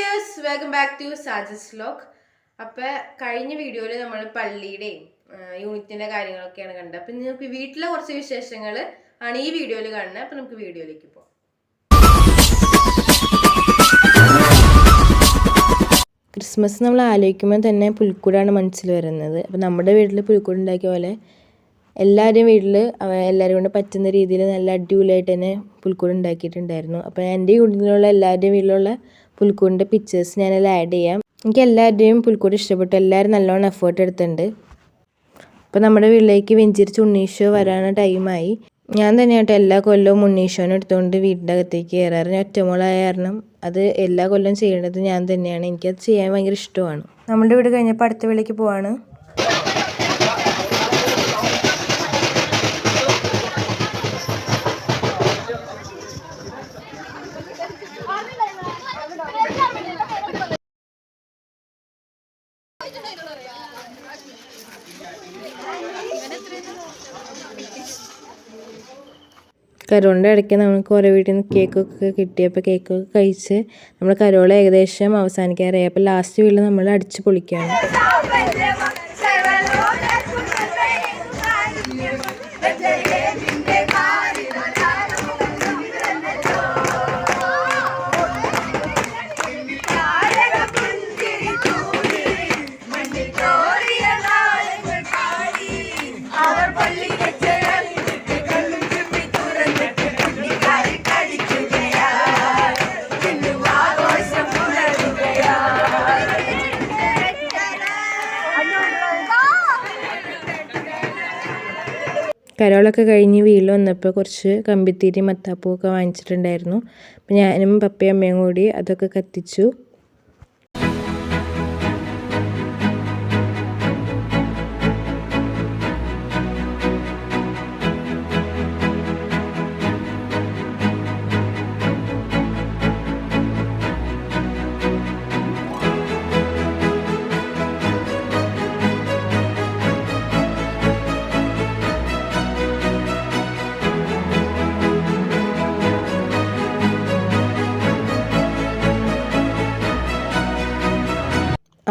Viewers, welcome back to സാജസ് vlog. അപ്പോൾ കഴിഞ്ഞ വീഡിയോയിൽ നമ്മൾ പള്ളിയുടെയും യൂണിറ്റിൻ്റെ കാര്യങ്ങളൊക്കെയാണ് കണ്ടത്. അപ്പം നിങ്ങൾക്ക് വീട്ടിലെ കുറച്ച് വിശേഷങ്ങൾ ആണ് ഈ വീഡിയോയിൽ കാണുന്നത്. അപ്പം നമുക്ക് വീഡിയോയിലേക്ക് പോകാം. ക്രിസ്മസ് നമ്മൾ ആലോചിക്കുമ്പോൾ തന്നെ പുൽക്കൂടാണ് മനസ്സിൽ വരുന്നത്. അപ്പം നമ്മുടെ വീട്ടിൽ പുൽക്കൂട് ഉണ്ടാക്കിയ പോലെ എല്ലാവരുടെയും വീട്ടിൽ എല്ലാവരും കൊണ്ട് പറ്റുന്ന രീതിയിൽ നല്ല അടിപൊളിയായിട്ട് തന്നെ പുൽക്കൂട് ഉണ്ടാക്കിയിട്ടുണ്ടായിരുന്നു. അപ്പോൾ എൻ്റെ വീട്ടിലുള്ള എല്ലാവരുടെയും വീട്ടിലുള്ള പുൽക്കൂടിൻ്റെ പിക്ചേഴ്സ് ഞാനെല്ലാം ആഡ് ചെയ്യാം. എനിക്ക് എല്ലാവരുടെയും പുൽക്കൂട് ഇഷ്ടപ്പെട്ടു. എല്ലാവരും നല്ലോണം എഫേർട്ട് എടുത്തിട്ടുണ്ട്. അപ്പോൾ നമ്മുടെ വീട്ടിലേക്ക് വെഞ്ചിരിച്ച് ഉണ്ണീഷോ വരാനുള്ള ടൈമായി. ഞാൻ തന്നെയായിട്ട് എല്ലാ കൊല്ലവും ഉണ്ണീഷോനെ എടുത്തുകൊണ്ട് വീടിൻ്റെ അകത്തേക്ക് കയറാറ്. ഞാൻ ഒറ്റമോളായ കാരണം അത് എല്ലാ കൊല്ലവും ചെയ്യേണ്ടത് ഞാൻ തന്നെയാണ്. എനിക്കത് ചെയ്യാൻ ഭയങ്കര ഇഷ്ടമാണ്. നമ്മുടെ വീട് കഴിഞ്ഞപ്പോൾ അടുത്ത വീട്ടിലേക്ക് പോവാണ്. കരോളിൻ്റെ ഇടയ്ക്ക് നമുക്ക് ഓരോ വീട്ടിൽ നിന്ന് കേക്കൊക്കെ കിട്ടിയപ്പോൾ കേക്കൊക്കെ കഴിച്ച് നമ്മൾ കരോൾ ഏകദേശം അവസാനിക്കാറായി. അപ്പോൾ ലാസ്റ്റ് വീട്ടിൽ നമ്മൾ അടിച്ച് പൊളിക്കുകയാണ്. കരോളൊക്കെ കഴിഞ്ഞ് വീട്ടിൽ വന്നപ്പോൾ കുറച്ച് കമ്പിത്തിരി മത്താപ്പൂ ഒക്കെ വാങ്ങിച്ചിട്ടുണ്ടായിരുന്നു. അപ്പം ഞാനും പപ്പയും അമ്മയും കൂടി അതൊക്കെ കത്തിച്ചു.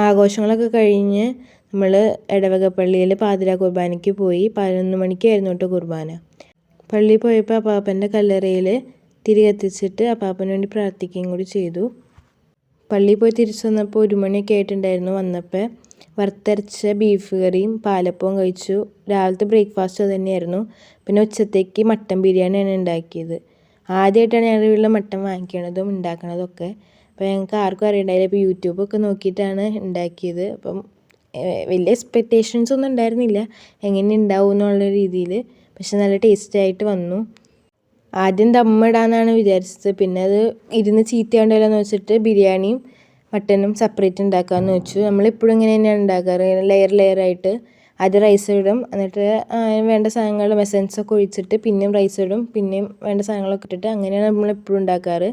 ആഘോഷങ്ങളൊക്കെ കഴിഞ്ഞ് നമ്മൾ ഇടവക പള്ളിയിൽ പാതിരാ കുർബാനയ്ക്ക് പോയി. 11 മണിക്കായിരുന്നു കേട്ടോ കുർബാന. പള്ളിയിൽ പോയപ്പോൾ അപ്പാപ്പൻ്റെ കല്ലറയിൽ തിരി കത്തിച്ചിട്ട് അപ്പാപ്പന് വേണ്ടി പ്രാർത്ഥിക്കുകയും കൂടി ചെയ്തു. പള്ളിയിൽ പോയി തിരിച്ചു വന്നപ്പോൾ 1 മണിയൊക്കെ ആയിട്ടുണ്ടായിരുന്നു. വന്നപ്പോൾ വറുത്തരച്ച ബീഫ് കറിയും പാലപ്പവും കഴിച്ചു. രാവിലത്തെ ബ്രേക്ക്ഫാസ്റ്റ് അത് തന്നെയായിരുന്നു. പിന്നെ ഉച്ചത്തേക്ക് മട്ടൻ ബിരിയാണിയാണ് ഉണ്ടാക്കിയത്. ആദ്യമായിട്ടാണ് ഞങ്ങളുടെ വീട്ടിൽ മട്ടൻ വാങ്ങിക്കണതും ഉണ്ടാക്കണതും ഒക്കെ. അപ്പോൾ ഞങ്ങൾക്ക് ആർക്കും അറിയണ്ടായില്ല. ഇപ്പോൾ യൂട്യൂബൊക്കെ നോക്കിയിട്ടാണ് ഉണ്ടാക്കിയത്. അപ്പം വലിയ എക്സ്പെക്റ്റേഷൻസ് ഒന്നും ഉണ്ടായിരുന്നില്ല എങ്ങനെ ഉണ്ടാവും എന്നുള്ള രീതിയിൽ. പക്ഷെ നല്ല ടേസ്റ്റായിട്ട് വന്നു. ആദ്യം ദമ്മിടാന്നാണ് വിചാരിച്ചത്. പിന്നെ അത് ഇരുന്ന് ചീത്തയാണ്ടല്ലോ എന്ന് വെച്ചിട്ട് ബിരിയാണിയും മട്ടനും സെപ്പറേറ്റ് ഉണ്ടാക്കാമെന്ന് വെച്ചു. നമ്മളിപ്പോഴും ഇങ്ങനെ തന്നെയാണ് ഉണ്ടാക്കാറ്, ലെയറായിട്ട്. ആദ്യം റൈസ് ഇടും, എന്നിട്ട് വേണ്ട സാധനങ്ങൾ എസൻസൊക്കെ ഒഴിച്ചിട്ട് പിന്നെയും റൈസ് ഇടും, പിന്നെയും വേണ്ട സാധനങ്ങളൊക്കെ ഇട്ടിട്ട് അങ്ങനെയാണ് നമ്മളെപ്പോഴും ഉണ്ടാക്കാറ്.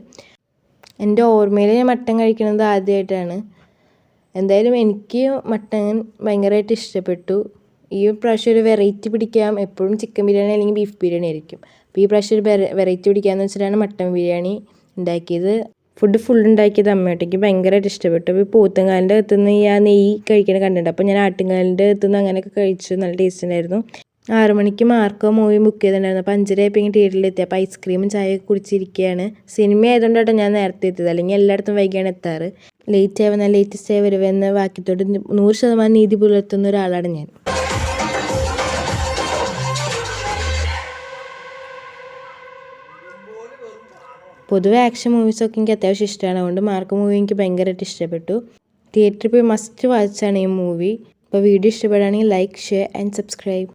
എൻ്റെ ഓർമ്മയിൽ ഞാൻ മട്ടൻ കഴിക്കുന്നത് ആദ്യമായിട്ടാണ്. എന്തായാലും എനിക്ക് മട്ടൻ ഭയങ്കരമായിട്ട് ഇഷ്ടപ്പെട്ടു. ഈ പ്രാവശ്യം ഒരു വെറൈറ്റി പിടിക്കാം. എപ്പോഴും ചിക്കൻ ബിരിയാണി അല്ലെങ്കിൽ ബീഫ് ബിരിയാണി ആയിരിക്കും. അപ്പോൾ ഈ പ്രാവശ്യം ഒരു വെറൈറ്റി പിടിക്കാമെന്ന് വെച്ചിട്ടാണ് മട്ടൻ ബിരിയാണി ഉണ്ടാക്കിയത്. ഫുൾ ഉണ്ടാക്കിയത് അമ്മയോട്ടേക്ക് ഭയങ്കരമായിട്ട് ഇഷ്ടപ്പെട്ടു. അപ്പോൾ പോത്തുംകാലിൻ്റെ അകത്തുനിന്ന് ഈ നെയ്യ് കഴിക്കണ കണ്ടിട്ടുണ്ട്. അപ്പോൾ ഞാൻ ആട്ടുംകാലിൻ്റെ അകത്തുനിന്ന് അങ്ങനെയൊക്കെ കഴിച്ചു. നല്ല ടേസ്റ്റ് ഉണ്ടായിരുന്നു. 6 മണിക്ക് മാർക്കോ മൂവി ബുക്ക് ചെയ്തിട്ടുണ്ടായിരുന്നു. അപ്പോൾ 5:30 തിയേറ്ററിലെത്തി. അപ്പോൾ ഐസ്ക്രീമും ചായയൊക്കെ കുടിച്ചിരിക്കുകയാണ്. സിനിമ ആയതുകൊണ്ടാട്ടോ ഞാൻ നേരത്തെ എത്തിയത്, അല്ലെങ്കിൽ എല്ലായിടത്തും വൈകിയാണ് എത്താറ്. ലേറ്റ് ആവുന്ന ലേറ്റസ്റ്റ് ആയി വരുമെന്ന വാക്യത്തോട് 100% നീതി പുലർത്തുന്ന ഒരാളാണ് ഞാൻ. പൊതുവെ ആക്ഷൻ മൂവീസൊക്കെ എനിക്ക് അത്യാവശ്യം ഇഷ്ടമാണ്. അതുകൊണ്ട് മാർക്കോ മൂവി എനിക്ക് ഭയങ്കരമായിട്ട് ഇഷ്ടപ്പെട്ടു. തിയേറ്ററിൽ പോയി മസ്റ്റ് വാച്ചാണ് ഈ മൂവി. അപ്പോൾ വീഡിയോ ഇഷ്ടപ്പെടുകയാണെങ്കിൽ ലൈക്ക്, ഷെയർ ആൻഡ് സബ്സ്ക്രൈബ്.